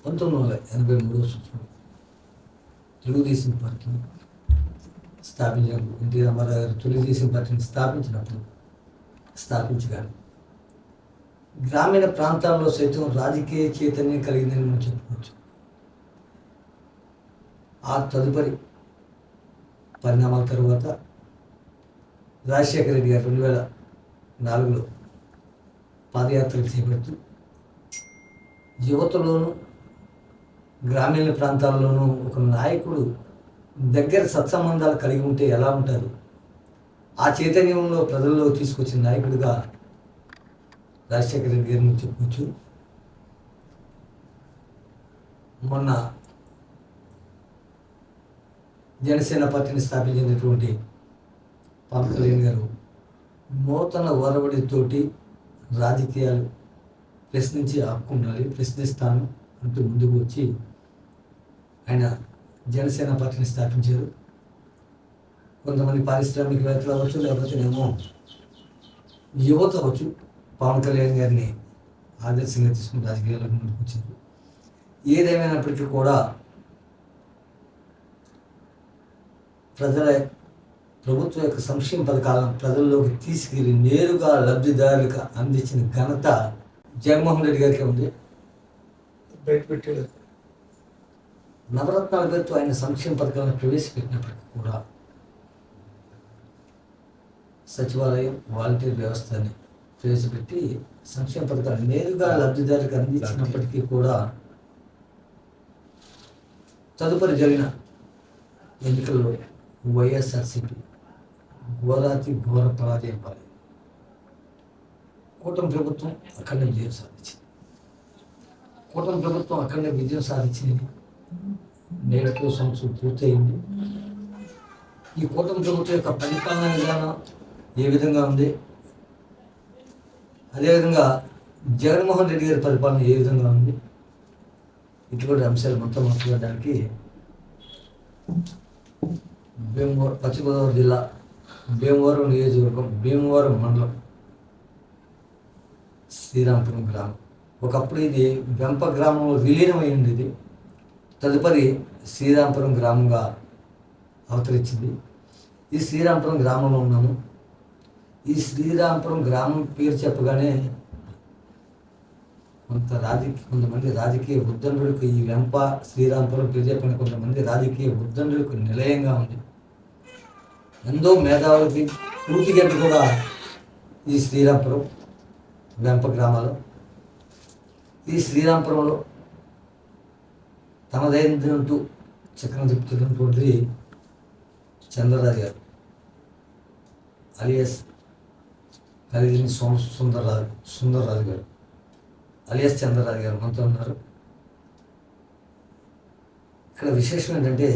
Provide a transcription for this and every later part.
1983 సంవత్సరం తెలుగుదేశం పార్టీని స్థాపించినప్పుడు ఎన్టీ రామారావు గారు తెలుగుదేశం పార్టీని స్థాపించగానే గ్రామీణ ప్రాంతాల్లో సైతం రాజకీయ చైతన్యం కలిగిందని మనం చెప్పుకోవచ్చు. ఆ తదుపరి పరిణామాల తర్వాత రాజశేఖర రెడ్డి గారు 2004లో పాదయాత్రలు చేపడుతూ యువతలోనూ గ్రామీణ ప్రాంతాల్లోనూ ఒక నాయకుడు దగ్గర సత్సంబంధాలు కలిగి ఉంటే ఎలా ఉంటారు, ఆ చైతన్యంలో ప్రజల్లో తీసుకొచ్చిన నాయకుడిగా రాజశేఖర రెడ్డి గారిని చెప్పుకోవచ్చు. మొన్న జనసేన పార్టీని స్థాపించినటువంటి పవన్ కళ్యాణ్ గారు నూతన ఒరవడితోటి రాజకీయాలు ప్రశ్నించి ఆపుకుండాలి, ప్రశ్నిస్తాను అంటూ ముందుకు వచ్చి ఆయన జనసేన పార్టీని స్థాపించారు. కొంతమంది పారిశ్రామికవేత్తలు అవ్వచ్చు, లేకపోతేనేమో యువత అవ్వచ్చు, పవన్ కళ్యాణ్ గారిని ఆదర్శంగా తీసుకుని రాజకీయాలకు ముందుకు వచ్చారు. ఏదేమైనప్పటికీ కూడా ప్రభుత్వం యొక్క సంక్షేమ పథకాలను ప్రజల్లోకి తీసుకెళ్లి నేరుగా లబ్ధిదారులకు అందించిన ఘనత జగన్మోహన్ రెడ్డి గారికి ఉంది. బయటపెట్టాడు. నవరత్నాల పేరుతో ఆయన సంక్షేమ పథకాలను ప్రవేశపెట్టినప్పటికీ కూడా సచివాలయం వాలంటీర్ వ్యవస్థని ప్రవేశపెట్టి సంక్షేమ పథకాలు నేరుగా లబ్ధిదారులకు అందించినప్పటికీ కూడా తదుపరి జరిగిన ఎన్నికల్లో వైఎస్ఆర్సీపీ ఘోర పరాజయం పాలి కూటమి ప్రభుత్వం అఖండ విజయం సాధించింది. నేటితో సంవత్సరం పూర్తయింది. ఈ కూటమి ప్రభుత్వం యొక్క పరిపాలనా విధానం ఏ విధంగా ఉంది, అదేవిధంగా జగన్మోహన్ రెడ్డి గారి పరిపాలన ఏ విధంగా ఉంది, ఇటువంటి అంశాలు మొత్తం మాట్లాడడానికి పశ్చిమ గోదావరి జిల్లా భీమవరం నియోజకవర్గం భీమవరం మండలం శ్రీరాంపురం గ్రామం. ఒకప్పుడు ఇది వెంప గ్రామంలో విలీనమై ఉండేది. తదుపరి శ్రీరాంపురం గ్రామంగా అవతరించింది. ఈ శ్రీరాంపురం గ్రామంలో ఉన్నాము. ఈ శ్రీరాంపురం గ్రామం పేరు చెప్పగానే కొంతమంది రాజకీయ ఉద్దండులకు ఈ వెంప శ్రీరాంపురం పేరు చెప్పిన కొంతమంది రాజకీయ ఉద్దండులకు నిలయంగా ఉంది. ఎంతో మేధావులకి పూర్తిగట్టు కూడా ఈ శ్రీరాంపురం వెంప గ్రామాలు. ఈ శ్రీరాంపురంలో తనదైనట్టు చక్రం తిప్పుతున్నటువంటి చంద్రరాజు గారు అలియాస్ కలిగిన సుందర్రాజు గారు అలియాస్ చంద్రరాజు గారు మనతో ఉన్నారు. ఇక్కడ విశేషం ఏంటంటే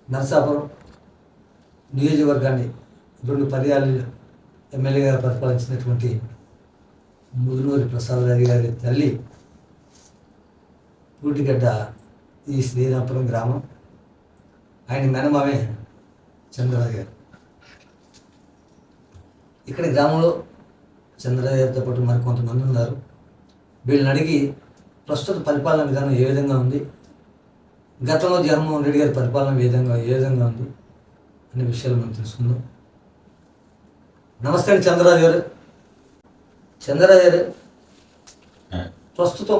నరసాపురం నియోజకవర్గాన్ని 2 పర్యాలు ఎమ్మెల్యేగా పరిపాలించినటువంటి ముదునూరి ప్రసాదరాజు గారి తల్లి పూటిగడ్డ ఈ శ్రీరాంపురం గ్రామం. ఆయన మేనమామే చంద్రరాజు గారు. ఇక్కడ గ్రామంలో చంద్రరాజు గారితో పాటు మరి కొంతమంది ఉన్నారు. వీళ్ళని అడిగి ప్రస్తుత పరిపాలన విధానం ఏ విధంగా ఉంది, గతంలో జగన్మోహన్ రెడ్డి గారి పరిపాలన ఏ విధంగా ఉంది అనే విషయాలు మనం తెలుసుకుందాం. నమస్తే అండి చంద్రరాజు గారు. ప్రస్తుతం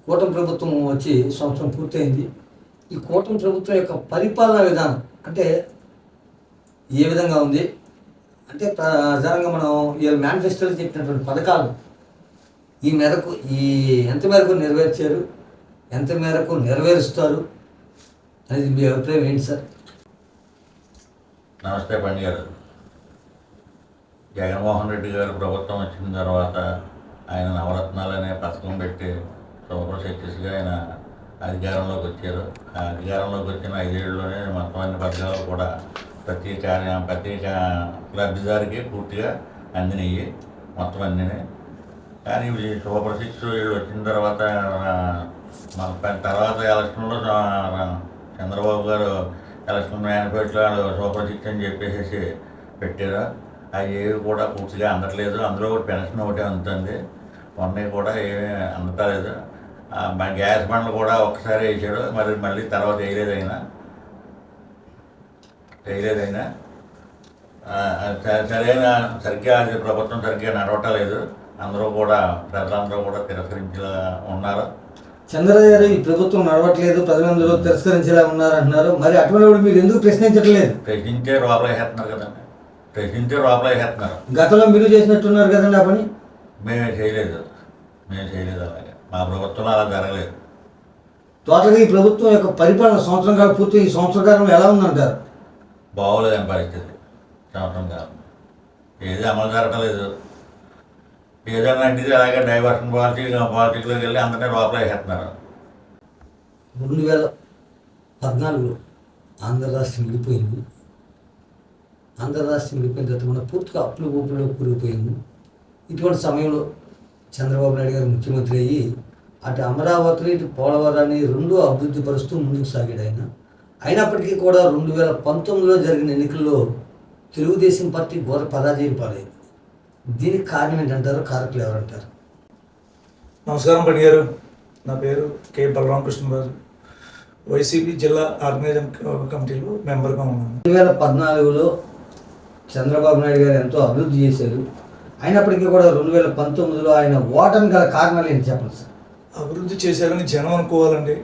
కూటమి ప్రభుత్వం వచ్చి సంవత్సరం పూర్తయింది. ఈ కూటమి ప్రభుత్వం యొక్క పరిపాలనా విధానం అంటే ఏ విధంగా ఉంది అంటే ప్రధానంగా మనం ఈ మేనిఫెస్టోలో చెప్పినటువంటి పథకాలు ఎంత మేరకు నెరవేర్చారు, ఎంత మేరకు నెరవేరుస్తారు అనేది మీ అభిప్రాయం ఏంటి సార్? నమస్తే పండి గారు. జగన్మోహన్ రెడ్డి గారు ప్రభుత్వం వచ్చిన తర్వాత ఆయన నవరత్నాలు అనే పథకం పెట్టి సూపర్ సక్సెస్గా ఆయన అధికారంలోకి వచ్చారు. ఆ అధికారంలోకి వచ్చిన 5 ఏళ్ళలోనే మొత్తం అన్ని పథకాలు కూడా ప్రతి లబ్ధిదారికి పూర్తిగా అందినవి మొత్తం అన్నీ. కానీ సూపర్ 6 వీళ్ళు వచ్చిన తర్వాత ఎలక్షన్లో చంద్రబాబు గారు ఎలక్షన్ మేనిఫెస్టోలో సూపర్ 6 అని చెప్పేసి పెట్టారు. అవి ఏవి కూడా పూర్తిగా అందట్లేదు. అందులో ఒకటి పెన్షన్ ఒకటే అందుతుంది. ఉన్నాయి కూడా ఏమీ అందలేదు. గ్యాస్ బండ్లు కూడా ఒకసారి వేసాడు, మళ్ళీ తర్వాత వేయలేదైనా సరిగ్గా అది ప్రభుత్వం సరిగ్గా నడవటలేదు. అందరూ కూడా ప్రజలందరూ కూడా తిరస్కరించేలా ఉన్నారు. చంద్రబాబు గారు ఈ ప్రభుత్వం నడవట్లేదు, ప్రజలందరూ తిరస్కరించేలా ఉన్నారంటున్నారు. మరి అటువంటి మీరు ఎందుకు ప్రశ్నించట్లేదు? ప్రశ్నించే లోపల వేసేస్తున్నారు కదండి, గతంలో మీరు చేసినట్టున్నారు కదండి ఆ పని. మేము చేయలేదు అలాగే. మా ప్రభుత్వంలో అలా జరగలేదు. టోటల్గా ఈ ప్రభుత్వం యొక్క పరిపాలన సంవత్సరం కాలం పూర్తి, ఈ సంవత్సర కాలం ఎలా ఉందంటారు? బాగోలేదని పరిస్థితి. సంవత్సరం కాలం ఏది అమలు జరగలేదు. ఏదైనా అంటే అలాగే డైవర్షన్ పాలిటిక్స్లోకి వెళ్ళి అందరినీ లోపల వేసేస్తున్నారు. 2014లో ఆంధ్ర రాష్ట్రం విడిపోయింది. ఆంధ్ర రాష్ట్రం విడిపోయిన తర్వాత మన పూర్తిగా అప్పులు ఊపుల్లో కూలిపోయింది. ఇటువంటి సమయంలో చంద్రబాబు నాయుడు గారు ముఖ్యమంత్రి అయ్యి అటు అమరావతిని ఇటు పోలవరాన్ని రెండూ అభివృద్ధి పరుస్తూ ముందుకు సాగాడు ఆయన. అయినప్పటికీ కూడా 2019లో జరిగిన ఎన్నికల్లో తెలుగుదేశం పార్టీ ఘోర పరాజయం పాలైంది. దీనికి కారణం ఏంటంటారు? కారకులు ఎవరంటారు? నమస్కారం పండి గారు. నా పేరు కె బలరామకృష్ణరాజు. వైసీపీ జిల్లా ఆర్గనైజింగ్ కమిటీలో మెంబర్గా ఉన్నాను. 2014లో చంద్రబాబు నాయుడు గారు ఎంతో అభివృద్ధి చేశారు. అయినప్పటికీ కూడా 2019లో ఆయన ఓటమి గల కారణాలు ఏంటి చెప్పండి సార్? అభివృద్ధి చేశారని జనం అనుకోవాలండి.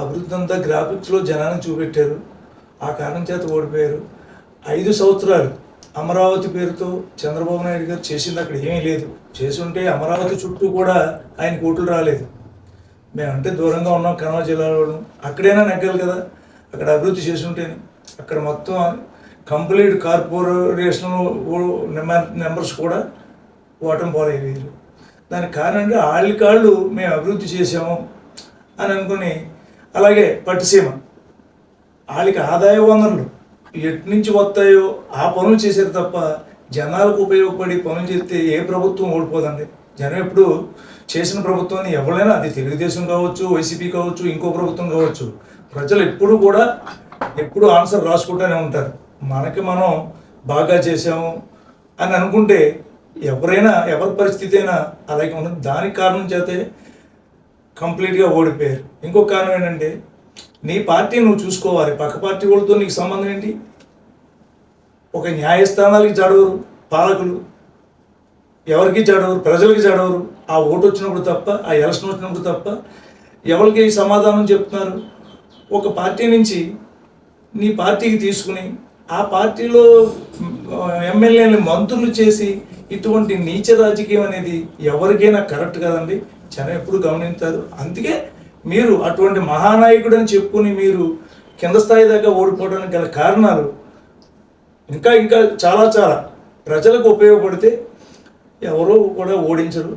అభివృద్ధి అంతా గ్రాఫిక్స్లో జనాన్ని చూపెట్టారు. ఆ కారణం చేత ఓడిపోయారు. 5 సంవత్సరాలు అమరావతి పేరుతో చంద్రబాబు నాయుడు గారు చేసింది అక్కడ ఏమీ లేదు. చేసి ఉంటే అమరావతి చుట్టూ కూడా ఆయన ఓట్లు రాలేదు. మేమంటే దూరంగా ఉన్నాం, కనవ జిల్లాలో. అక్కడైనా నెగ్గాలి కదా, అక్కడ అభివృద్ధి చేసి ఉంటేనే. అక్కడ మొత్తం కంప్లీట్ కార్పొరేషన్ మెంబర్స్ కూడా ఓటమి పాలయ్యారు. దానికి కారణం అంటే వాళ్ళకాళ్ళు మేము అభివృద్ధి చేసాము అని అనుకుని, అలాగే పట్టిసీమ వాళ్ళకి ఆదాయ వనరులు ఎటు నుంచి వస్తాయో ఆ పనులు చేశారు తప్ప జనాలకు ఉపయోగపడి పనులు చేస్తే ఏ ప్రభుత్వం ఓడిపోదండి. జనం ఎప్పుడు చేసిన ప్రభుత్వాన్ని ఎవరైనా, అది తెలుగుదేశం కావచ్చు, వైసీపీ కావచ్చు, ఇంకో ప్రభుత్వం కావచ్చు, ప్రజలు ఎప్పుడు ఆన్సర్ రాసుకుంటూనే ఉంటారు. మనకి మనం బాగా చేసాము అని అనుకుంటే ఎవరి పరిస్థితి అయినా అలాగే ఉన్నది. దానికి కారణం చేతే కంప్లీట్గా ఓడిపోయారు. ఇంకొక కారణం ఏంటంటే, నీ పార్టీ నువ్వు చూసుకోవాలి, పక్క పార్టీ వాళ్ళతో నీకు సంబంధం ఏంటి? ఒక న్యాయస్థానాలకి జడవరు పాలకులు, ఎవరికి జడవరు, ప్రజలకి జడవరు. ఆ ఓటు వచ్చినప్పుడు తప్ప, ఆ ఎలక్షన్ వచ్చినప్పుడు తప్ప ఎవరికి సమాధానం చెప్తున్నారు? ఒక పార్టీ నుంచి నీ పార్టీకి తీసుకుని ఆ పార్టీలో ఎమ్మెల్యేని మంత్రులు చేసి ఇటువంటి నీచ రాజకీయం అనేది ఎవరికైనా కరెక్ట్ కదండి. జనం ఎప్పుడు గమనించారు. అందుకే మీరు అటువంటి మహానాయకుడు అని చెప్పుకుని మీరు కింద స్థాయి దాకా ఓడిపోవడానికి గల కారణాలు ఇంకా చాలా ప్రజలకు ఉపయోగపడితే ఎవరో కూడా ఓడించరు.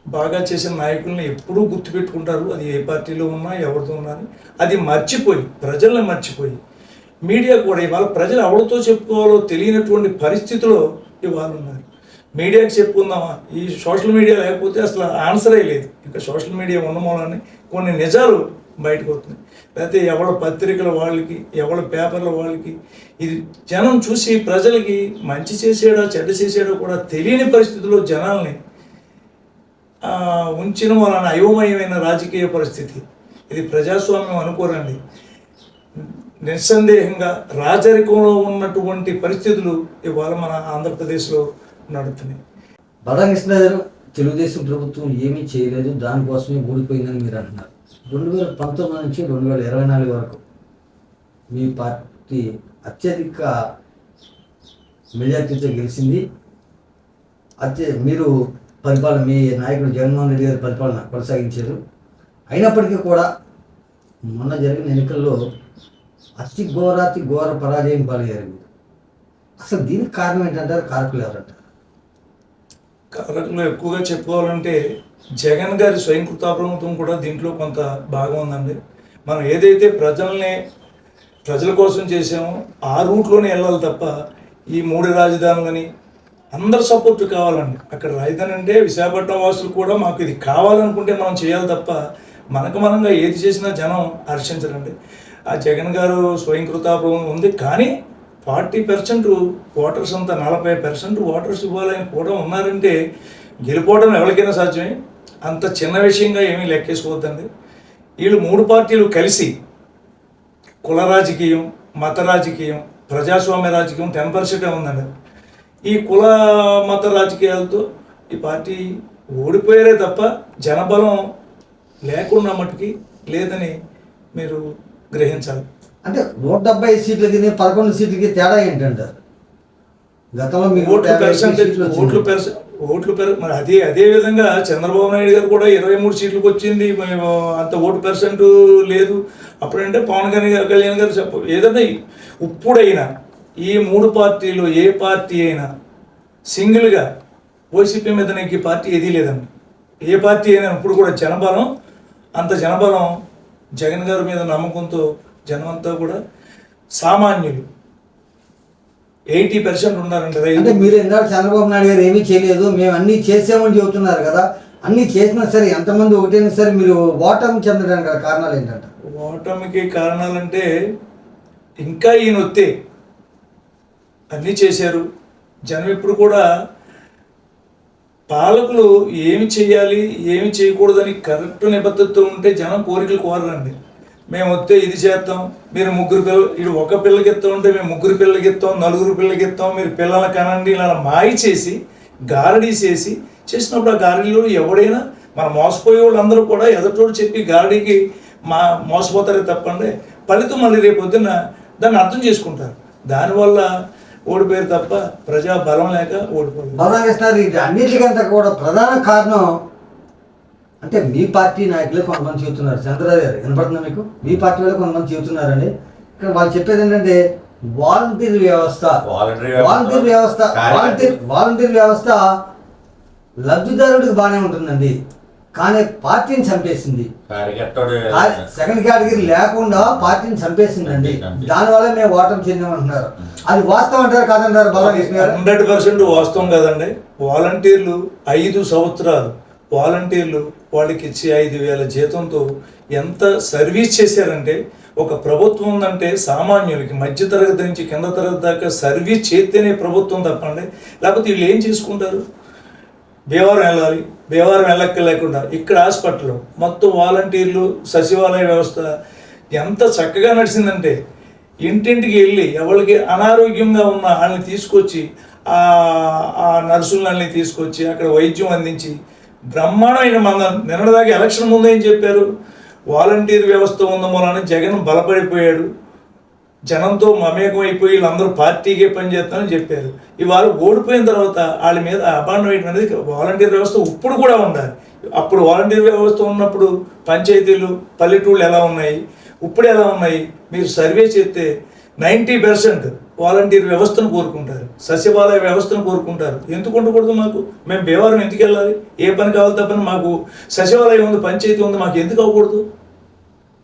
బాగా చేసిన నాయకుల్ని ఎప్పుడూ గుర్తుపెట్టుకుంటారు. అది ఏ పార్టీలో ఉన్నా, ఎవరితో ఉన్నా. అది ప్రజల్ని మర్చిపోయి మీడియా కూడా ఇవాళ ప్రజలు ఎవరితో చెప్పుకోవాలో తెలియనటువంటి పరిస్థితిలో ఇవాళ ఉన్నారు. మీడియాకి చెప్పుకుందామా? ఈ సోషల్ మీడియా లేకపోతే అసలు ఆన్సరే లేదు. ఇంకా సోషల్ మీడియా ఉన్న మూలాన్ని కొన్ని నిజాలు బయటకు వస్తున్నాయి. లేకపోతే ఎవరి పత్రికల వాళ్ళకి, ఎవరి పేపర్ల వాళ్ళకి ఇది జనం చూసి ప్రజలకి మంచి చేసాడో చెడ్డ చేసాడో కూడా తెలియని పరిస్థితుల్లో జనాల్ని ఉంచిన వాళ్ళని అయోమయమైన రాజకీయ పరిస్థితి. ఇది ప్రజాస్వామ్యం అనుకోరండి. నిస్సందేహంగా రాజరికంలో ఉన్నటువంటి పరిస్థితులు ఇవాళ మన ఆంధ్రప్రదేశ్లో నడుస్తున్నాయి. బలకృష్ణ గారు, తెలుగుదేశం ప్రభుత్వం ఏమీ చేయలేదు, దానికోసమే ఓడిపోయిందని మీరు అంటున్నారు. 2019 నుంచి 2024 వరకు మీ పార్టీ అత్యధిక మెజార్టీతో గెలిచింది. మీరు పరిపాలన, మీ నాయకుడు జగన్మోహన్ రెడ్డి గారి పరిపాలన కొనసాగించారు. అయినప్పటికీ కూడా మొన్న జరిగిన ఎన్నికల్లో ఘోర పరాజయం పాలయ్యారు మీరు. అసలు దీనికి కారణం ఏంటంటారు? కారకులు ఎవరంటారు? కారకులు ఎక్కువగా చెప్పుకోవాలంటే జగన్ గారి స్వయం కృతాప్రమత్వం కూడా దీంట్లో కొంత భాగం ఉందండి. మనం ఏదైతే ప్రజల కోసం చేసామో ఆ రూట్లోనే వెళ్ళాలి తప్ప ఈ 3 రాజధానులని అందరు సపోర్ట్ కావాలండి. అక్కడ రాజధాని అంటే విశాఖపట్నం వాసులు కూడా మాకు ఇది కావాలనుకుంటే మనం చేయాలి తప్ప మనంగా ఏది చేసినా జనం హర్షించరండి. ఆ జగన్ గారు స్వయం కృతాప్రమం ఉంది, కానీ 40% ఓటర్స్ అంతా 40% ఓటర్స్ ఇవ్వాలని కూడా ఉన్నారంటే గెలుపోవడం ఎవరికైనా సాధ్యమే, అంత చిన్న విషయంగా ఏమీ లెక్కేసుకోవద్దండి. వీళ్ళు 3 పార్టీలు కలిసి కుల రాజకీయం, మత రాజకీయం, ప్రజాస్వామ్య రాజకీయం 10% ఉందండి. ఈ కుల మత రాజకీయాలతో ఈ పార్టీ ఓడిపోయారే తప్ప జనబలం లేకుండా మట్టుకి లేదని మీరు గ్రహించాలి. అంటే 170 సీట్లకి 11 సీట్లకి తేడా ఏంటంటారు? గతంలో మీకు ఓట్లు మరి అదే విధంగా చంద్రబాబు నాయుడు గారు కూడా 23 సీట్లకు వచ్చింది, అంత ఓటు పర్సెంట్ లేదు. అప్పుడంటే పవన్ కళ్యాణ్ గారు ఏదైనా ఇప్పుడైనా ఈ 3 పార్టీలు ఏ పార్టీ అయినా సింగిల్గా వైసీపీ మీద నెగ్గే పార్టీ ఏదీ లేదండి. ఏ పార్టీ అయినా ఇప్పుడు కూడా జనబలం, అంత జనబలం జగన్ గారి మీద నమ్మకంతో జనమంతా కూడా సామాన్యులు 80% ఉన్నారండి. అంటే మీరు ఇందాక చంద్రబాబు నాయుడు గారు ఏమీ చేయలేదు, మేము అన్నీ చేసామని చెబుతున్నారు కదా. అన్నీ చేసినా సరే, ఎంతమంది ఒకటైనా సరే మీరు ఓటమి చెందడానికి గల కారణాలు ఏంటంట? ఓటమికి కారణాలంటే ఇంకా ఈయన వస్తే అన్నీ చేశారు. జనం ఇప్పుడు కూడా పాలకులు ఏమి చేయాలి ఏమి చేయకూడదని కరెక్ట్ నిబద్ధతతో ఉంటే జనం కోరికలు కోరరండి. మేము వస్తే ఇది చేస్తాం, మీరు 3 పిల్లలు, ఇది ఒక పిల్లకి ఇస్తాం ఉంటే మేము 3 పిల్లలకి ఇస్తాం, 4 పిల్లలకి ఇస్తాం, మీరు పిల్లల కనండి, ఇలా మాయ చేసి గారడీ చేసినప్పుడు ఆ గారడీలో ఎవడైనా మన మోసపోయే వాళ్ళందరూ కూడా ఎదుటోడు చెప్పి గారడీకి మోసపోతారే తప్పండి. ఫలితం మళ్ళీ రేపు పొద్దున్న దాన్ని అర్థం చేసుకుంటారు. దానివల్ల ఓడిపోయారు తప్ప ప్రజా బలం లేక ఓడిపోయారు. బలరామకృష్ణ, అన్నిటికంటే కూడా ప్రధాన కారణం అంటే మీ పార్టీ నాయకులే కొంతమంది చెబుతున్నారు. చంద్రబాబు గారు వినపడుతున్నా మీకు? మీ పార్టీ వాళ్ళు కొంతమంది చెబుతున్నారండి. ఇక్కడ వాళ్ళు చెప్పేది ఏంటంటే వాలంటీర్ వ్యవస్థ లబ్ధిదారుడికి బాగానే ఉంటుందండి, కానీ పార్టీని చంపేసింది. సెకండ్ కేటగిరీ లేకుండా పార్టీని చంపేసిందండి, దానివల్ల మేము ఓటమి చెందామంటున్నారు. అది వాస్తవం అంటారు కాదంటారు? 100% వాస్తవం కదండి. వాలంటీర్లు 5 సంవత్సరాలు వాలంటీర్లు వాళ్ళకి ఇచ్చి 5,000 జీతంతో ఎంత సర్వీస్ చేశారంటే, ఒక ప్రభుత్వం ఉందంటే సామాన్యులకి మధ్యతరగతి నుంచి కింద తరగతి దాకా సర్వీస్ చేస్తేనే ప్రభుత్వం తప్పండి. లేకపోతే వీళ్ళు ఏం చేసుకుంటారు? భీమవరం వెళ్ళాలి, భీమవరం లేకుండా ఇక్కడ హాస్పిటల్ మొత్తం వాలంటీర్లు, సచివాలయ వ్యవస్థ ఎంత చక్కగా నడిచిందంటే, ఇంటింటికి వెళ్ళి ఎవరికి అనారోగ్యంగా ఉన్న వాళ్ళని తీసుకొచ్చి ఆ నర్సులని తీసుకొచ్చి అక్కడ వైద్యం అందించి బ్రహ్మాండమైన నిన్నటిదాకా ఎలక్షన్ ముందు ఏం చెప్పారు? వాలంటీర్ వ్యవస్థ ఉన్న మూలాన్ని జగన్ బలపడిపోయాడు, జనంతో మమేకం అయిపోయి వీళ్ళందరూ పార్టీకే పనిచేస్తామని చెప్పారు. ఇవాళ ఓడిపోయిన తర్వాత వాళ్ళ మీద అబాండం వేయడం అనేది వాలంటీర్ వ్యవస్థ ఇప్పుడు కూడా ఉండాలి. అప్పుడు వాలంటీర్ వ్యవస్థ ఉన్నప్పుడు పంచాయతీలు, పల్లెటూళ్ళు ఎలా ఉన్నాయి, ఇప్పుడు ఎలా ఉన్నాయి? మీరు సర్వే చేస్తే 90% వాలంటీర్ వ్యవస్థను కోరుకుంటారు, సచివాలయ వ్యవస్థను కోరుకుంటారు. ఎందుకు ఉండకూడదు? మేము భీమవరం ఎందుకు వెళ్ళాలి? ఏ పని కావాలి తప్పని మాకు సచివాలయం ఉంది, పంచాయతీ ఉంది, మాకు ఎందుకు అవ్వకూడదు?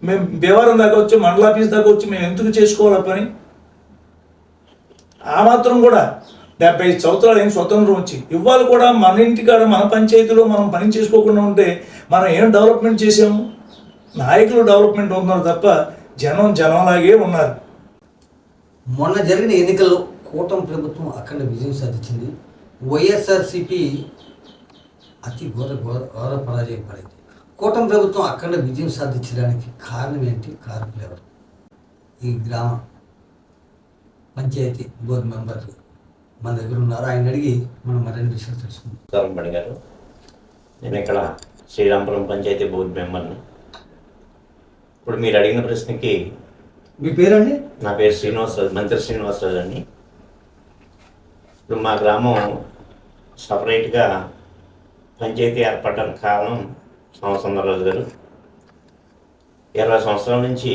మేము భీమవరం దాకా వచ్చి, మండలాఫీస్ దాకా వచ్చి మేము ఎందుకు చేసుకోవాలి పని? ఆ మాత్రం కూడా 75 సంవత్సరాలు ఏం స్వతంత్రం వచ్చి ఇవాళ కూడా మన ఇంటికాడ మన పంచాయతీలో మనం పని చేసుకోకుండా ఉంటే మనం ఏం డెవలప్మెంట్ చేసాము? నాయకులు డెవలప్మెంట్ అవుతున్నారు తప్ప జనంలాగే ఉన్నారు. మొన్న జరిగిన ఎన్నికల్లో కూటమి ప్రభుత్వం అఖండ విజయం సాధించింది. వైఎస్ఆర్సీపీ అతి ఘోర పరాజయం పడింది. కూటమి ప్రభుత్వం అఖండ విజయం సాధించడానికి కారణం ఏంటి? కారకులు ఎవరు? ఈ గ్రామ పంచాయతీ బోర్డు మెంబర్లు మన దగ్గర ఉన్నారు. ఆయన అడిగి మనం మరిన్ని విషయాలు తెలుసుకుందాం. బడి గారు, నేను ఇక్కడ శ్రీరాంపురం పంచాయతీ బోర్డు మెంబర్ని. ఇప్పుడు మీరు అడిగిన ప్రశ్నకి మీ పేరండి? నా పేరు శ్రీనివాసరాజు, మంత్రి శ్రీనివాసరాజు అండి. ఇప్పుడు మా గ్రామం సపరేట్గా పంచాయతీ ఏర్పడడానికి కారణం రామచంద్రరాజు గారు. 20 సంవత్సరాల నుంచి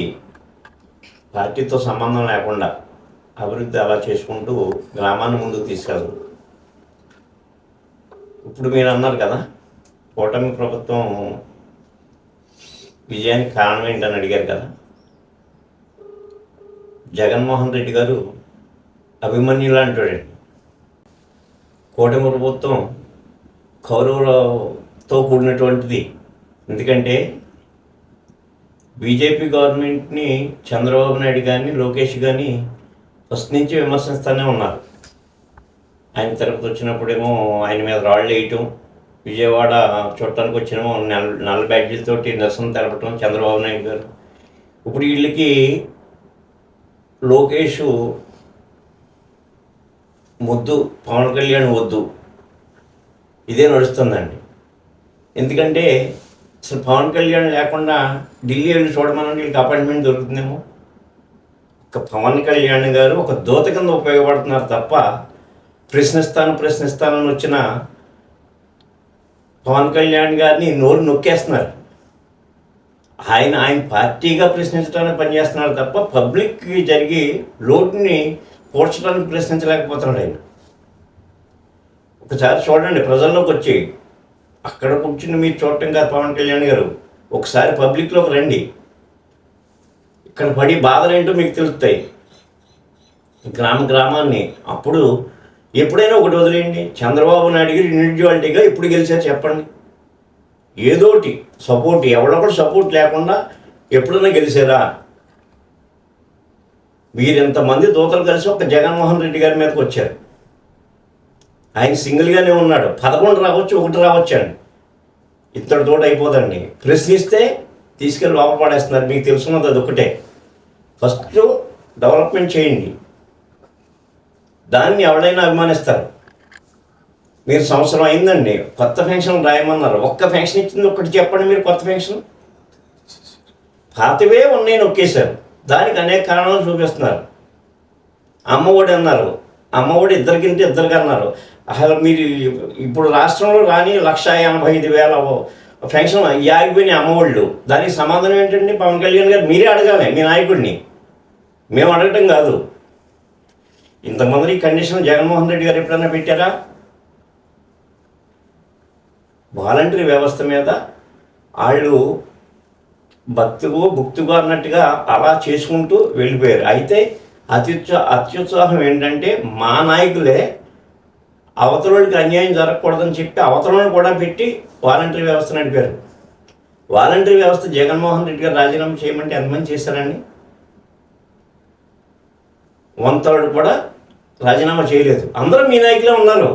పార్టీతో సంబంధం లేకుండా అభివృద్ధి అలా చేసుకుంటూ గ్రామాన్ని ముందుకు తీసుకెళ్తారు. ఇప్పుడు మీరు అన్నారు కదా, కూటమి ప్రభుత్వం విజయానికి కారణం ఏంటని అడిగారు కదా. జగన్మోహన్ రెడ్డి గారు అభిమన్యు లాంటి కూటమి ప్రభుత్వం కౌరవులతో కూడినటువంటిది. ఎందుకంటే బీజేపీ గవర్నమెంట్ని చంద్రబాబు నాయుడు కానీ లోకేష్ కానీ ఫస్ట్ నుంచి విమర్శిస్తూనే ఉన్నారు. ఆయన తిరుపతి వచ్చినప్పుడేమో ఆయన మీద రాళ్ళు వేయటం, విజయవాడ చూడటానికి వచ్చినాము, నల్ల బ్యాడ్జీలతోటి నిరసన తెలపటం చంద్రబాబు నాయుడు గారు. ఇప్పుడు వీళ్ళకి లోకేష్ ముద్దు, పవన్ కళ్యాణ్ వద్దు, ఇదే నడుస్తుందండి. ఎందుకంటే అసలు పవన్ కళ్యాణ్ లేకుండా ఢిల్లీ వెళ్ళి చూడమని వీళ్ళకి అపాయింట్మెంట్ దొరుకుతుందేమో. ఒక పవన్ కళ్యాణ్ గారు ఒక దూత కింద ఉపయోగపడుతున్నారు తప్ప ప్రశ్నిస్తానని వచ్చిన పవన్ కళ్యాణ్ గారిని నోరు నొక్కేస్తున్నారు. ఆయన పార్టీగా ప్రశ్నించడానికి పనిచేస్తున్నారు తప్ప పబ్లిక్కి జరిగి లోటుని పోడ్చడానికి ప్రశ్నించలేకపోతున్నాడు ఆయన. ఒకసారి చూడండి, ప్రజల్లోకి వచ్చి అక్కడ కూర్చుని మీరు చూడటం కాదు పవన్ కళ్యాణ్ గారు, ఒకసారి పబ్లిక్లోకి రండి. ఇక్కడ పడి బాధలు ఏంటో మీకు తెలుస్తాయి, గ్రామాన్ని. అప్పుడు ఎప్పుడైనా ఒకటి వదిలేయండి, చంద్రబాబు నాయుడు గారు ఇండివిజువాలిటీగా ఎప్పుడు గెలిచారు చెప్పండి? ఏదోటి సపోర్ట్, ఎవడొకటి సపోర్ట్ లేకుండా ఎప్పుడైనా గెలిచారా? మీరు ఇంతమంది దూతలు కలిసి ఒక జగన్మోహన్ రెడ్డి గారి మీదకి వచ్చారు. ఆయన సింగిల్గానే ఉన్నాడు, 11 రావచ్చు, 1 రావచ్చు అండి. ఇద్దరితో అయిపోదండి. ప్రశ్నిస్తే తీసుకెళ్ళి లోపల పడేస్తున్నారు. మీకు తెలుసున్నది అది ఒకటే. ఫస్ట్ డెవలప్మెంట్ చేయండి, దాన్ని ఎవరైనా అభిమానిస్తారు. మీరు సంవత్సరం అయిందండి, కొత్త పెన్షన్ రాయమన్నారు, ఒక్క పెన్షన్ ఇచ్చింది ఒకటి చెప్పండి మీరు. కొత్త పెన్షన్ పాతవే ఉన్నాయి నొక్కేశారు. దానికి అనేక కారణాలు చూపిస్తున్నారు. అమ్మఒడి అన్నారు, అమ్మఒడి ఇద్దరికి అన్నారు. అసలు మీరు ఇప్పుడు రాష్ట్రంలో కానీ 1,85,000 పెన్షన్ ఆగిపోయినాయి అమ్మఒళ్ళు. దానికి సమాధానం ఏంటండి పవన్ కళ్యాణ్ గారు? మీరే అడగాలి మీ నాయకుడిని, మేము అడగటం కాదు. ఇంతమంది కండిషన్ జగన్మోహన్ రెడ్డి గారు ఎప్పుడైనా పెట్టారా? వాలంటరీ వ్యవస్థ మీద వాళ్ళు భుక్తుగా అన్నట్టుగా అలా చేసుకుంటూ వెళ్ళిపోయారు. అయితే అత్యుత్సాహం ఏంటంటే మా నాయకులే అవతలకి అన్యాయం జరగకూడదని చెప్పి అవతలను కూడా పెట్టి వాలంటరీ వ్యవస్థ నడిపారు. వాలంటరీ వ్యవస్థ జగన్మోహన్ రెడ్డి గారు రాజీనామా చేయమంటే ఎంతమంది చేశారండి? 1/3 కూడా రాజీనామా చేయలేదు. అందరూ మీ నాయకులే ఉన్నారు.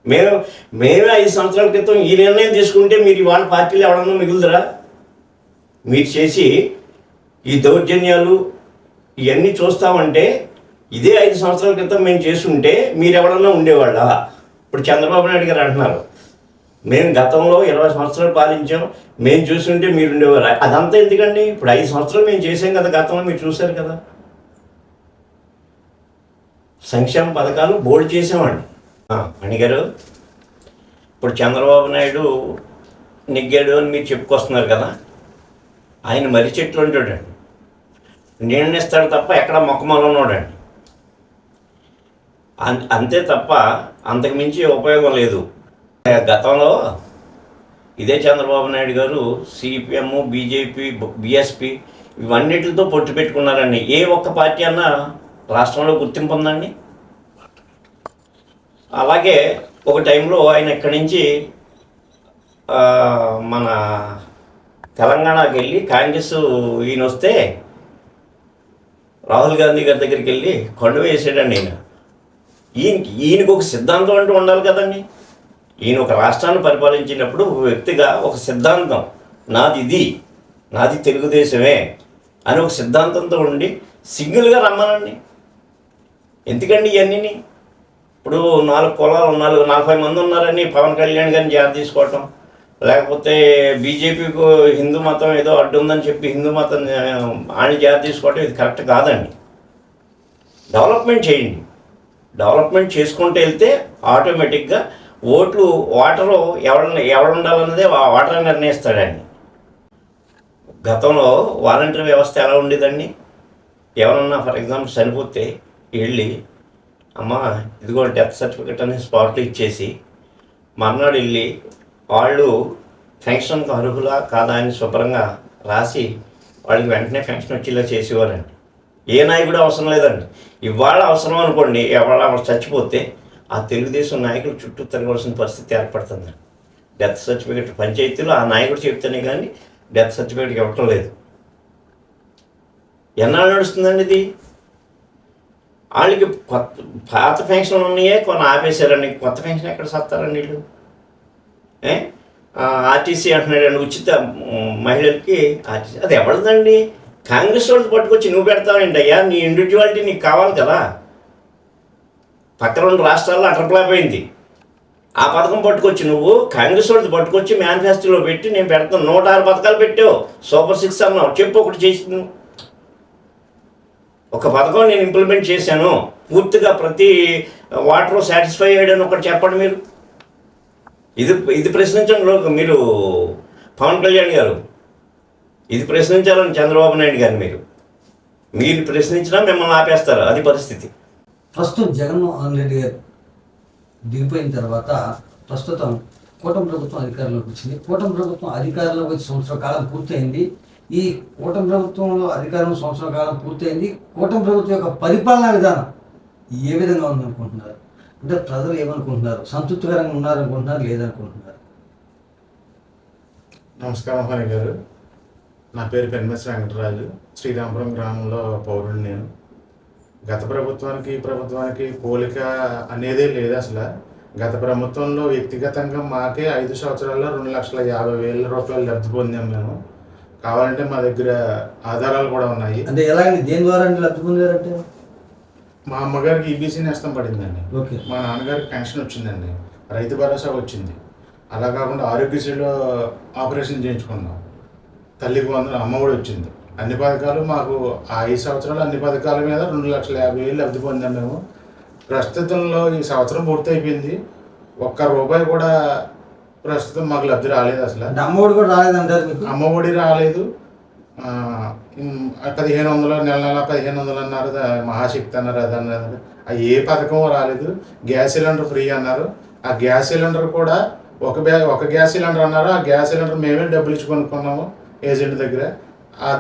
మేమే 5 సంవత్సరాల క్రితం ఈ నిర్ణయం తీసుకుంటే మీరు వాళ్ళ పార్టీలో ఎవడన్నా మిగులుదరా? మీరు చేసి ఈ దౌర్జన్యాలు ఇవన్నీ చూస్తామంటే ఇదే 5 సంవత్సరాల క్రితం మేము చేస్తుంటే మీరు ఎవడన్నా ఉండేవాళ్ళ? ఇప్పుడు చంద్రబాబు నాయుడు గారు అంటున్నారు, మేము గతంలో 20 సంవత్సరాలు పాలించాం, మేము చూస్తుంటే మీరు ఉండేవారు. అదంతా ఎందుకండి? ఇప్పుడు 5 సంవత్సరాలు మేము చేసాం కదా, గతంలో మీరు చూశారు కదా. సంక్షేమ పథకాలు బోల్డ్ చేసామండి. మణిగారు, ఇప్పుడు చంద్రబాబు నాయుడు నెగ్గాడు అని మీరు చెప్పుకొస్తున్నారు కదా, ఆయన మర్రి చెట్లు ఉంటాడండి, నీళ్ళనిస్తాడు తప్ప ఎక్కడ మొక్కమూల ఉన్నాడండి. అంతే తప్ప అంతకుమించి ఉపయోగం లేదు. గతంలో ఇదే చంద్రబాబు నాయుడు గారు సిపిఎం, బీజేపీ, బీఎస్పీ ఇవన్నిటితో పొట్టు పెట్టుకున్నారండి. ఏ ఒక్క పార్టీ అన్నా రాష్ట్రంలో గుర్తింపు ఉందండి? అలాగే ఒక టైంలో ఆయన ఇక్కడి నుంచి మన తెలంగాణకి వెళ్ళి కాంగ్రెస్ ఈయన వస్తే రాహుల్ గాంధీ గారి దగ్గరికి వెళ్ళి కొండ వేసాడండి. ఈయనకు ఒక సిద్ధాంతం అంటూ ఉండాలి కదండి. ఈయన ఒక రాష్ట్రాన్ని పరిపాలించినప్పుడు ఒక వ్యక్తిగా ఒక సిద్ధాంతం, నాది తెలుగుదేశమే అని ఒక సిద్ధాంతంతో ఉండి సింగిల్గా రమ్మనండి. ఎందుకండి ఇవన్నీ? ఇప్పుడు 4 కులాలు 40 మంది ఉన్నారని పవన్ కళ్యాణ్ గారిని జాగ్రత్త తీసుకోవటం, లేకపోతే బీజేపీకు హిందూ మతం ఏదో అడ్డు ఉందని చెప్పి హిందూ మతం ఆయన జాగ్రత్త తీసుకోవటం ఇది కరెక్ట్ కాదండి. డెవలప్మెంట్ చేయండి. డెవలప్మెంట్ చేసుకుంటూ వెళ్తే ఆటోమేటిక్గా ఓటరు ఎవడుండాలన్నదే ఓటర్ నిర్ణయిస్తాడండి. గతంలో వాలంటరీ వ్యవస్థ ఎలా ఉండేదండి? ఎవరన్నా ఫర్ ఎగ్జాంపుల్ చనిపోతే వెళ్ళి అమ్మ ఇదిగో డెత్ సర్టిఫికెట్ అని స్పాట్లో ఇచ్చేసి మర్నాడు వెళ్ళి వాళ్ళు పెన్షన్కు అర్హులా కాదా అని శుభ్రంగా రాసి వాళ్ళకి వెంటనే పెన్షన్ వచ్చేలా చేసేవారండి. ఏ నాయకుడు అవసరం లేదండి. ఇవాళ అవసరం అనుకోండి, ఎవరు చచ్చిపోతే ఆ తెలుగుదేశం నాయకులు చుట్టూ తిరగవలసిన పరిస్థితి ఏర్పడుతుంది. డెత్ సర్టిఫికెట్ పంచాయతీలో ఆ నాయకుడు చెప్తేనే కానీ డెత్ సర్టిఫికెట్ ఇవ్వటం లేదు. ఎన్నాళ్ళు నడుస్తుందండి ఇది? వాళ్ళకి పాత పెన్షన్లు ఉన్నాయే కొన్ని ఆపేశారండి. కొత్త పెన్షన్ ఎక్కడ సత్తారండి వీళ్ళు? ఆర్టీసీ అంటున్నాడు, ఉచిత మహిళలకి ఆర్టీసీ. అది ఎవరిదండి? కాంగ్రెస్ వాళ్ళు పట్టుకొచ్చి నువ్వు పెడతావేంటి అయ్యా? నీ ఇండివిజువాలిటీ నీకు కావాలి కదా. పక్కన ఉన్న రాష్ట్రాల్లో అటర్ప్లాపోయింది. ఆ పథకం పట్టుకొచ్చి నువ్వు కాంగ్రెస్ వాళ్ళది పట్టుకొచ్చి మేనిఫెస్టోలో పెట్టి నేను పెడతాను. 106 పథకాలు పెట్టావు, సూపర్ 6 అన్నావు. చెప్పు ఒకటి చేసింది. ఒక పథకం నేను ఇంప్లిమెంట్ చేశాను, పూర్తిగా ప్రతి వాటర్ సాటిస్ఫై అయ్యాడని ఒకటి చెప్పండి మీరు. ఇది ప్రశ్నించండి మీరు పవన్ కళ్యాణ్ గారు. ఇది ప్రశ్నించాలని చంద్రబాబు నాయుడు గారు. మీరు ప్రశ్నించినా మిమ్మల్ని ఆపేస్తారు. అది పరిస్థితి. ప్రస్తుతం జగన్మోహన్ రెడ్డి గారు దిగిపోయిన తర్వాత ప్రస్తుతం కూటమి ప్రభుత్వం అధికారంలోకి వచ్చింది. కూటమి ప్రభుత్వం అధికారంలోకి వచ్చి సంవత్సర కాలం పూర్తయింది. ఈ కూటమి ప్రభుత్వంలో అధికారం సంవత్సర కాలం పూర్తయింది. కూటమి ప్రభుత్వం యొక్క పరిపాలనా విధానం ఏ విధంగా ఉందనుకుంటున్నారు? అంటే ప్రజలు ఏమనుకుంటున్నారు? సంతృప్తికరంగా ఉన్నారనుకుంటున్నారు, లేదనుకుంటున్నారు? నమస్కారం హరి గారు. నా పేరు పెన్మెస్ వెంకటరాజు. శ్రీరామపురం గ్రామంలో పౌరుడు నేను. గత ప్రభుత్వానికి ఈ ప్రభుత్వానికి పోలిక అనేదే లేదు అసలు. గత ప్రభుత్వంలో వ్యక్తిగతంగా మాకే 5 సంవత్సరాల్లో 2,50,000 రూపాయలు లబ్ధి పొందాం మేము. కావాలంటే మా దగ్గర ఆధారాలు కూడా ఉన్నాయి. అంటే ఎలాగండి? దేని ద్వారా లబ్ధి పొందారంటే? మా అమ్మగారికి ఈబీసీ నేస్తం పడిందండి. ఓకే. మా నాన్నగారికి పెన్షన్ వచ్చిందండి. రైతు భరోసా వచ్చింది. అలా కాకుండా ఆరోగ్యశ్రీలో ఆపరేషన్ చేయించుకున్నాం. తల్లికి వందనం అమ్మఒడి వచ్చింది. అన్ని పథకాలు మాకు 5 సంవత్సరాలు అన్ని పథకాల మీద 2,50,000 లబ్ధి పొందాం మేము. ప్రస్తుతంలో ఈ సంవత్సరం పూర్తి అయిపోయింది. ₹1 కూడా ప్రస్తుతం మాకు లబ్ధి రాలేదు అసలు. అమ్మఒడి కూడా రాలేదంటారు మీకు? అమ్మఒడి రాలేదు. 1,500 నెల 1,500 అన్నారు. మహాశక్తి అన్నారు, అది అన్నారు. ఏ పథకం రాలేదు. గ్యాస్ సిలిండర్ ఫ్రీ అన్నారు. ఆ గ్యాస్ సిలిండర్ కూడా ఒక గ్యాస్ సిలిండర్ అన్నారు. ఆ గ్యాస్ సిలిండర్ మేమే డబ్బులు ఇచ్చి కొనుక్కున్నాము ఏజెంట్ దగ్గర.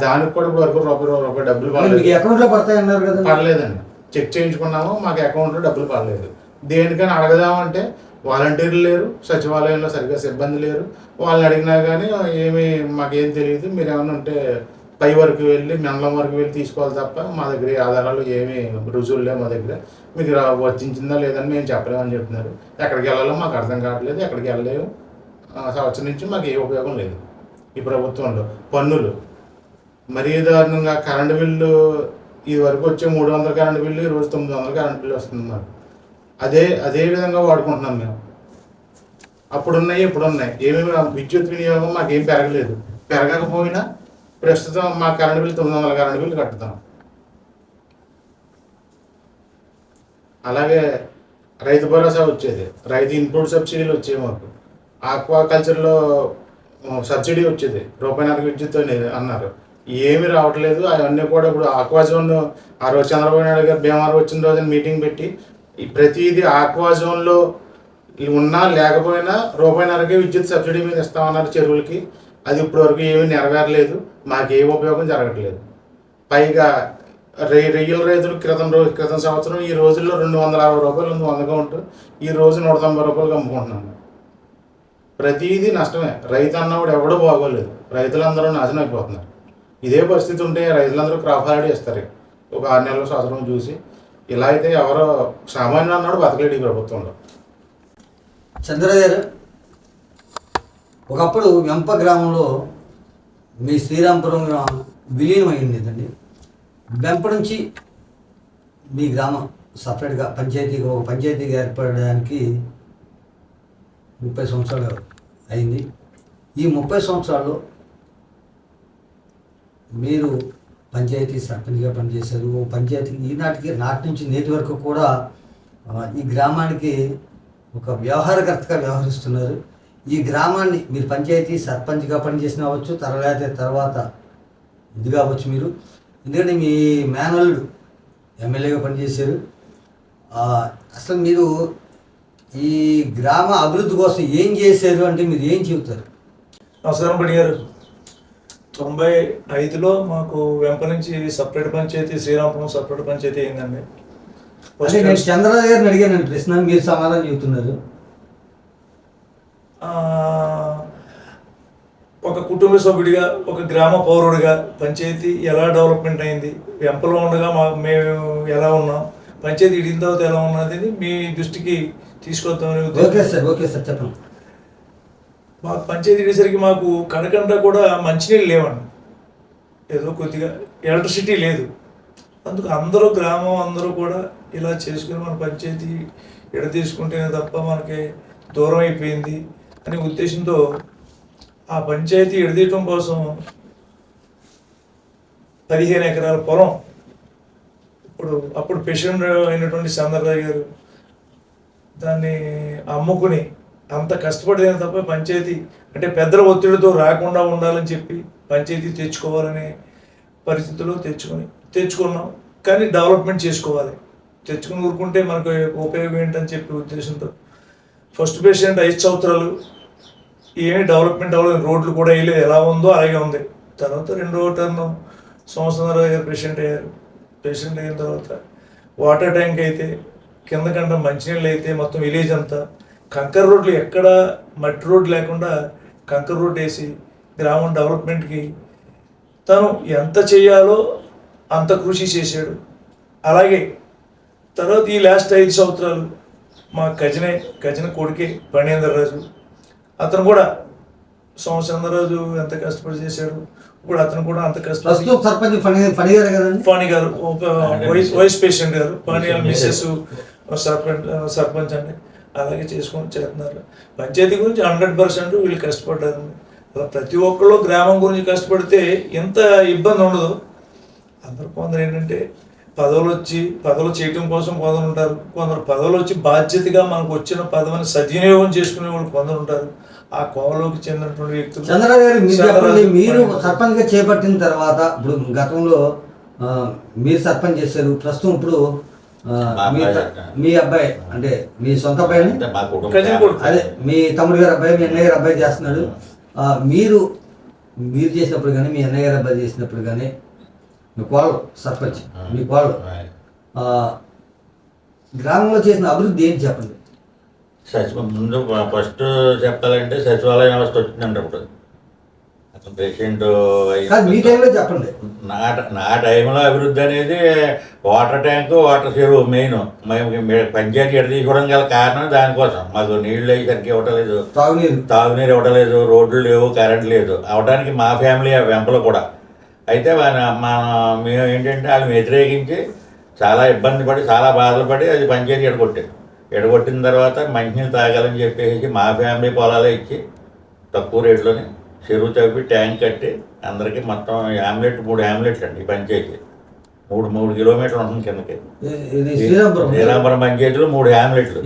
దానికి కూడా ఇప్పుడు వరకు రూపాయి డబ్బులు పడలేదు. అకౌంట్లో పడతాయి అన్నారు కదా? పడలేదండి. చెక్ చేయించుకున్నాము, మాకు అకౌంట్లో డబ్బులు పడలేదు. దేనికైనా అడగదామంటే వాలంటీర్లు లేరు, సచివాలయంలో సరిగ్గా సిబ్బంది లేరు. వాళ్ళని అడిగినా కానీ మాకేం తెలియదు, మీరు ఏమైనా ఉంటే పై వరకు వెళ్ళి మండలం వరకు వెళ్ళి తీసుకోవాలి తప్ప మా దగ్గర ఆధారాలు ఏమీ రుజువులు లేవు మా దగ్గర. మీకు వర్తించిందా లేదని మేము చెప్పలేమని చెప్తున్నారు. ఎక్కడికి వెళ్ళాలో మాకు అర్థం కావట్లేదు, ఎక్కడికి వెళ్ళలేము. సంవత్సరం నుంచి మాకు ఏ ఉపయోగం లేదు ఈ ప్రభుత్వంలో. పన్నులు మరీ దారుణంగా. కరెంటు బిల్లు ఇది వరకు వచ్చే 300 కరెంటు బిల్లు ఈరోజు 900 కరెంటు బిల్లు వస్తుంది మాకు. అదే విధంగా వాడుకుంటున్నాం మేము. అప్పుడున్నాయి ఇప్పుడున్నాయి. ఏమేమి విద్యుత్ వినియోగం మాకేం పెరగలేదు. పెరగకపోయినా ప్రస్తుతం మా కరెంటు బిల్లు 900 కరెంటు బిల్లు కట్టుతాం. అలాగే రైతు భరోసా వచ్చేది, రైతు ఇన్పుట్ సబ్సిడీలు వచ్చేవి మాకు. ఆక్వాకల్చర్లో సబ్సిడీ వచ్చేది, ₹1.5 విద్యుత్ అనేది అన్నారు. ఏమీ రావట్లేదు. అవన్నీ కూడా ఇప్పుడు ఆక్వాజోన్ ఆ రోజు చంద్రబాబు నాయుడు గారు భీమవరం వచ్చిన రోజున మీటింగ్ పెట్టి ప్రతిదీ ఆక్వాజోన్లో ఉన్నా లేకపోయినా ₹1.5 విద్యుత్ సబ్సిడీ మీద ఇస్తామన్నారు చెరువులకి. అది ఇప్పటివరకు ఏమీ నెరవేరలేదు. మాకు ఏ ఉపయోగం జరగట్లేదు. పైగా రియల్ రైతులు క్రితం సంవత్సరం ఈ రోజుల్లో ₹260 ఉంది 100 కౌంటు. ఈ రోజు ₹190 అమ్ముకుంటున్నాను. ప్రతిదీ నష్టమే. రైతు అన్నవాడు ఎవడో బాగోలేదు. రైతులందరూ నాశనం అయిపోతున్నారు. ఇదే పరిస్థితి ఉంటే రైతులందరూ క్రాప్ హాలిడే ఇస్తారు ఒక 6 నెలల సంవత్సరం చూసి. ఇలా అయితే ఎవరో సామాన్యుడు అన్నాడు బతకలేడు ఈ ప్రభుత్వంలో. చంద్రయ్య గారు, ఒకప్పుడు వెంప గ్రామంలో మీ శ్రీరామపురం విలీనం అయింది కదండి. వెంప నుంచి మీ గ్రామం సపరేట్గా ఒక పంచాయతీగా ఏర్పడడానికి 30 సంవత్సరాలు అయింది. ఈ 30 సంవత్సరాల్లో మీరు పంచాయతీ సర్పంచ్గా పనిచేశారు. పంచాయతీ నాటి నుంచి నేటి వరకు కూడా ఈ గ్రామానికి ఒక వ్యవహారకర్తగా వ్యవహరిస్తున్నారు. ఈ గ్రామాన్ని మీరు పంచాయతీ సర్పంచ్గా పనిచేసిన అవ్వచ్చు, తర్వాత ఇది కావచ్చు మీరు. ఎందుకంటే మీ మేనల్లుడు ఎమ్మెల్యేగా పనిచేశారు. అసలు మీరు ఈ గ్రామ అభివృద్ధి కోసం ఏం చేశారు అంటే మీరు ఏం చెబుతారు? నమస్కారం బడి గారు. 95లో మాకు వెంప నుంచి సపరేట్ పంచాయతీ, శ్రీరామపురం సపరేట్ పంచాయతీ అయిందండి. అదే నేను చంద్రరాజు గారిని అడిగాను ప్రశ్న, మీరు సమాధానం చెబుతున్నారు. ఒక కుటుంబ సభ్యుడిగా, ఒక గ్రామ పౌరుడిగా పంచాయతీ ఎలా డెవలప్మెంట్ అయింది, వెంపలో ఉండగా మేము ఎలా ఉన్నాం, పంచాయతీ ఇడిన తర్వాత ఎలా ఉన్నది మీ దృష్టికి తీసుకొద్దామని. ఓకే సార్ చెప్పండి. మాకు పంచాయతీ అయ్యేసరికి మాకు కడకండా కూడా మంచినీళ్ళు లేవండి, ఏదో కొద్దిగా ఎలక్ట్రిసిటీ లేదు. అందుకు అందరూ గ్రామం అందరూ కూడా ఇలా చేసుకుని మన పంచాయతీ ఎడ తీసుకుంటేనే తప్ప మనకి దూరం అయిపోయింది అనే ఉద్దేశంతో ఆ పంచాయతీ ఎడదీయటం కోసం 15 ఎకరాల పొలం అప్పుడు ప్రెసిడెంట్ అయినటువంటి చంద్రరావు గారు దాన్ని అమ్ముకుని అంత కష్టపడేది తప్ప పంచాయతీ అంటే పెద్దల ఒత్తిడితో రాకుండా ఉండాలని చెప్పి పంచాయతీ తెచ్చుకోవాలనే పరిస్థితుల్లో తెచ్చుకున్నాం. కానీ డెవలప్మెంట్ చేసుకోవాలి, తెచ్చుకుని ఊరుకుంటే మనకు ఉపయోగం ఏంటని చెప్పి ఉద్దేశంతో ఫస్ట్ ప్రెసిడెంట్ 5 సంవత్సరాలు ఏమీ డెవలప్మెంట్ అవ్వలేదు, రోడ్లు కూడా వేయలేదు, ఎలా ఉందో అలాగే ఉంది. తర్వాత 2వ టర్న్ సంవత్సరాలు గారు ప్రెసిడెంట్ అయ్యారు. ప్రెసిడెంట్ అయిన తర్వాత వాటర్ ట్యాంక్ అయితే కింద కంట మంచినీళ్ళు అయితే మొత్తం విలేజ్ అంతా కంకర రోడ్లు, ఎక్కడ మట్టి రోడ్డు లేకుండా కంకర రోడ్డు వేసి గ్రామం డెవలప్మెంట్కి తను ఎంత చేయాలో అంత కృషి చేశాడు. అలాగే తర్వాత ఈ లాస్ట్ 5 సంవత్సరాలు మా కజిన కొడుకే ఫణీంద్రరాజు, అతను కూడా చంద్రరాజు ఎంత కష్టపడి చేశాడు, ఇప్పుడు అతను కూడా అంత కష్టపడి సర్పంచ్ ఫణి గారు వైస్ ప్రెసిడెంట్ గారు, ఫణి మిస్సెస్ సర్పంచ్ అండి, అలాగే చేసుకొని చేస్తున్నారు. పంచాయతీ గురించి 100% వీళ్ళు కష్టపడ్డారు. అలా ప్రతి ఒక్కళ్ళు గ్రామం గురించి కష్టపడితే ఎంత ఇబ్బంది ఉండదు. అందరూ కొందరు ఏంటంటే పదవులు చేయటం కోసం కొందరు ఉంటారు, కొందరు పదవులు వచ్చి బాధ్యతగా మనకు వచ్చిన పదవిని సద్వినియోగం చేసుకునే వాళ్ళు కొందరు ఉంటారు. ఆ కోవలోకి చెందినటువంటి వ్యక్తులు. చంద్రరావు గారు, మీరు సర్పంచ్గా చేపట్టిన తర్వాత ఇప్పుడు గతంలో మీరు సర్పంచ్ చేశారు, ప్రస్తుతం ఇప్పుడు మీ అబ్బాయి అంటే మీ సొంత అబ్బాయి అదే మీ తమ్ముడు గారి అబ్బాయి, మీ అన్నయ్య గారి అబ్బాయి చేస్తున్నాడు. మీరు చేసినప్పుడు కానీ మీ అన్నయ్య గారి అబ్బాయి చేసినప్పుడు కానీ మీ కోళ్ళు సర్పంచ్, మీ కోళ్ళు గ్రామంలో చేసిన అభివృద్ధి ఏంటి చెప్పండి. ముందు ఫస్ట్ చెప్పాలంటే సచివాలయ వ్యవస్థ వచ్చిందండి. అప్పుడు అతను పేషెంట్ మీ టైంలో చెప్పండి. నా టైంలో అభివృద్ధి అనేది వాటర్ ట్యాంకు, వాటర్ చెరువు మెయిన్. మేము పంచాయతీ ఎడ తీసుకోవడం గల కారణం దానికోసం. మాకు నీళ్ళు సరిగ్గా ఇవ్వటలేదు, తాగునీరు ఇవ్వటలేదు, రోడ్లు లేవు, కరెంట్ లేదు. అవడానికి మా ఫ్యామిలీ వెంపలు కూడా. అయితే మేము ఏంటంటే వాళ్ళని వ్యతిరేకించి చాలా ఇబ్బంది పడి చాలా బాధలు పడి అది పంచాయతీ ఎడగొట్టిన తర్వాత మంచినీళ్ళు తాగాలని చెప్పేసి మా ఫ్యామిలీ పొలాలే ఇచ్చి తక్కువ రేట్లోనే చెరువు తవ్వి ట్యాంక్ కట్టి అందరికీ మొత్తం 3 ఆమ్లెట్లు అండి. ఈ పంచాయతీ 3 కిలోమీటర్లు ఉంటుంది కిందకి. శ్రీరాంపురం పంచాయతీలో 3 ఆమ్లెట్లు.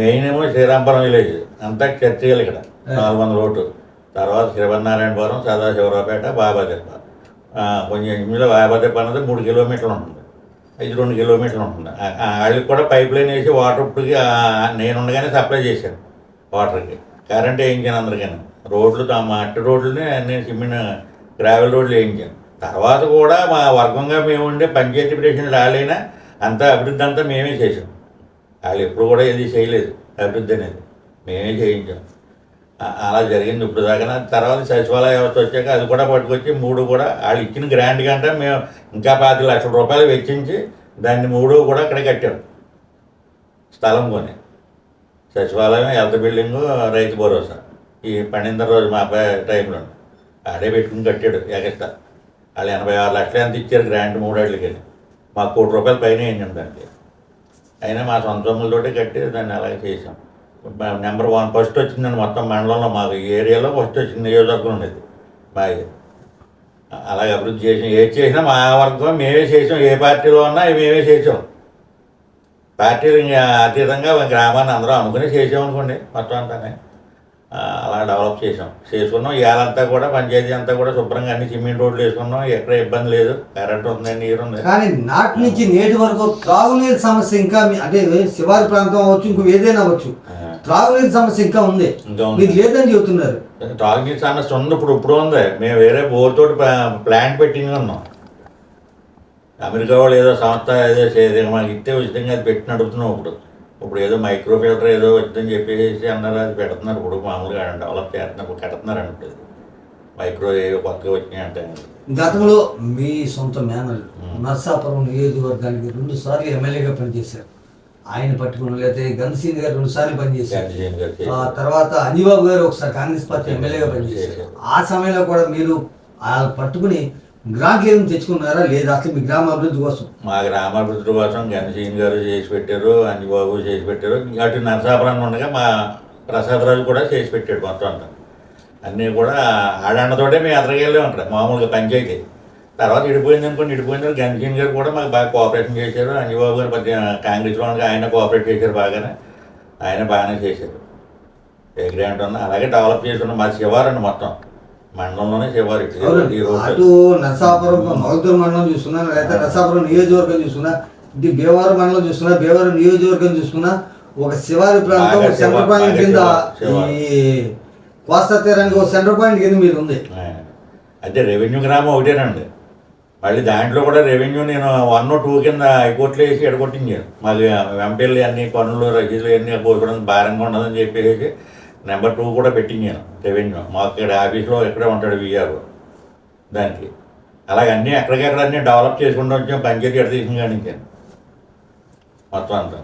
మెయిన్ ఏమో శ్రీరాంపురం విలేజ్ అంతా చర్చిలు ఇక్కడ 400 రోడ్డు. తర్వాత శ్రీవన్నారాయణపురం, సదాశివరావుపేట, బాబాదెప్ప. కొంచెం ఇందులో బాబాదెప్ప అన్నది 3 కిలోమీటర్లు ఉంటుంది, ఇది 2 కిలోమీటర్లు ఉంటుంది. వాళ్ళకి కూడా పైప్ లైన్ వేసి వాటర్ ఇప్పటికి నేను ఉండగానే సప్లై చేశాను వాటర్కి. కరెంట్ వేయించాను అందరికీ. రోడ్లు మట్టి రోడ్లని నేను సిమెంట్ గ్రావెల్ రోడ్లు వేయించాను. తర్వాత కూడా మా వర్గంగా మేము ఉండే పంచాయతీ ప్రెసిడెంట్ రాలేనా అంతా అభివృద్ధి అంతా మేమే చేసాం. వాళ్ళు ఎప్పుడు కూడా ఏది చేయలేదు అభివృద్ధి అనేది, మేమే చేయించాం. అలా జరిగింది ఇప్పుడు దాకా. తర్వాత సచివాలయ వ్యవస్థ వచ్చాక అది కూడా పట్టుకొచ్చి 3 కూడా వాళ్ళు ఇచ్చిన గ్రాంట్ కంటే మేము ఇంకా 5 లక్షల రూపాయలు వెచ్చించి దాన్ని 3 కూడా అక్కడ కట్టాం. స్థలం కొని సచివాలయం, హెల్త్ బిల్డింగు, రైతు భరోసా. ఈ ఫణీంద్రరాజు మా అబ్బాయి టైంలో ఆడే పెట్టుకుని కట్టాడు ఎగస్ట్రా. వాళ్ళు 86 లక్షలు ఎంత ఇచ్చారు గ్రాంట్ 3 ఏళ్ళకి. మాకు 1 కోటి రూపాయలు పైన వేయించాం దానికి. అయినా మా సొంత సొమ్ములతోటి కట్టి దాన్ని అలాగే చేసాం. నెంబర్ 1 ఫస్ట్ వచ్చిందండి మొత్తం మండలంలో. మాకు ఈ ఏరియాలో ఫస్ట్ వచ్చింది, నియోజకవర్గం ఉండేది బాగా. అలాగే అభివృద్ధి చేసాం. ఏది చేసినా మా వర్గం మేమే చేసాం, ఏ పార్టీలో ఉన్నా మేమే చేసాం. పార్టీలు ఇంకా అతీతంగా గ్రామాన్ని అందరూ అనుకుని చేసామనుకోండి మొత్తం అంతానే. అలా డెవలప్ చేసుకున్నాం. ఇవాళంతా కూడా పంచాయతీ అంతా కూడా శుభ్రంగా అన్ని సిమెంట్ రోడ్లు వేసుకున్నాం, ఎక్కడ ఇబ్బంది లేదు, కరెంట్ ఉంది, నీరు ఉంది. కానీ నాటి నుంచి నేటి వరకు త్రాగునీరు సమస్య ఇంకా అంటే శివారు ప్రాంతం అవ్వచ్చు, ఇంకో ఏదైనా అవ్వచ్చు, త్రాగునీరు సమస్య ఇంకా ఉంది, మీరు లేదని చెబుతున్నారు. త్రాగునీరు సమస్య ఉంది, ఇప్పుడు ఉంది. మేము వేరే బోర్తోటి ప్లాంట్ పెట్టింది ఉన్నాం. అమెరికా వాళ్ళు ఏదో సంస్థ ఏదో మాకు ఇస్తే ఉచితంగా అది పెట్టి నడుపుతున్నాం. ఇప్పుడు ఏదో మైక్రో ఫిల్టర్ ఏదో వచ్చిందని చెప్పేసి అన్నారు, అది పెడుతున్నారు. ఇప్పుడు మామూలుగా డెవలప్ చేస్తున్నారు, కడుతున్నారు అంటే మైక్రో ఏవో కొత్తగా వచ్చినాయి అంటే. గతంలో మీ సొంత మేనల్ నర్సాపురం నియోజకవర్గానికి 2 సార్లు ఎమ్మెల్యేగా పనిచేశారు. ఆయన పట్టుకుని లేకపోతే గన్సీన్ గారు 2 సార్లు పనిచేశారు. గంజీన్ గారు ఆ చేశారు. తర్వాత అంజిబాబు గారు ఒకసారి కాంగ్రెస్ పార్టీ ఎమ్మెల్యేగా పనిచేశారు. ఆ సమయంలో కూడా మీరు పట్టుకుని గ్రాంట్లు ఏమి తెచ్చుకున్నారా లేదా అసలు మీ గ్రామ అభివృద్ధి కోసం? మా గ్రామాభివృద్ధి కోసం గణసీన్ గారు చేసి పెట్టారు, అంజిబాబు చేసి పెట్టారు. అటు నరసాపురం ఉండగా మా ప్రసాదరాజు కూడా చేసి పెట్టాడు మొత్తం అంతా. అన్నీ కూడా ఆడన్నతోటే మేము ఎదరగెళ్ళే ఉంటారు మామూలుగా పంచాయతీ. తర్వాత ఇడిపోయింది అనుకోండి, ఇడిపోయింది. గణసీన్ గారు కూడా మాకు బాగా కోఆపరేషన్ చేశారు. అంజిబాబు గారు కాంగ్రెస్లో ఉండగా ఆయన కోఆపరేట్ చేశారు బాగానే. ఆయన బాగానే చేశారు. ఏ గ్రాంట్ ఉన్నా అలాగే డెవలప్ చేసుకున్నాం. మా శివారండి మొత్తం మండలంలోనే శివారు. అటు నరసాపురం మౌల్తూరు మండలం చూసుకున్నా, లేకపోతే నరసాపురం నియోజకవర్గం చూసుకున్నా, ఇటు భీమవరం మండలం చూసుకున్నా, భీమవరం నియోజకవర్గం చూసుకున్నా, ఒక శివారి ప్రాంతం ఒక సెంటర్ పాయింట్ కింద ఈ కోస్తా తీరంగా ఒక సెంటర్ పాయింట్ కింద మీరు ఉంది. అంటే రెవెన్యూ గ్రామం ఒకటేనండి. మళ్ళీ దాంట్లో కూడా రెవెన్యూ నేను 1, 2 కింద హైకోర్టులో వేసి ఎడగొట్టించాను. మాకు వెంపటీలు అన్ని పనులు రసీదులు అన్నీ పోసుకోవడానికి భారంగా ఉండదని చెప్పేసి నెంబర్ 2 కూడా పెట్టించాను రెవెన్యూ. మాకు ఇక్కడ ఆఫీస్లో ఎక్కడే ఉంటాడు విఆర్ఓ దానికి. అలాగే అన్నీ ఎక్కడికెక్కడ అన్నీ డెవలప్ చేసుకుంటూ వచ్చాం. పంచాయతీ ఎడ తీసిన కానించాను మొత్తం అంతా.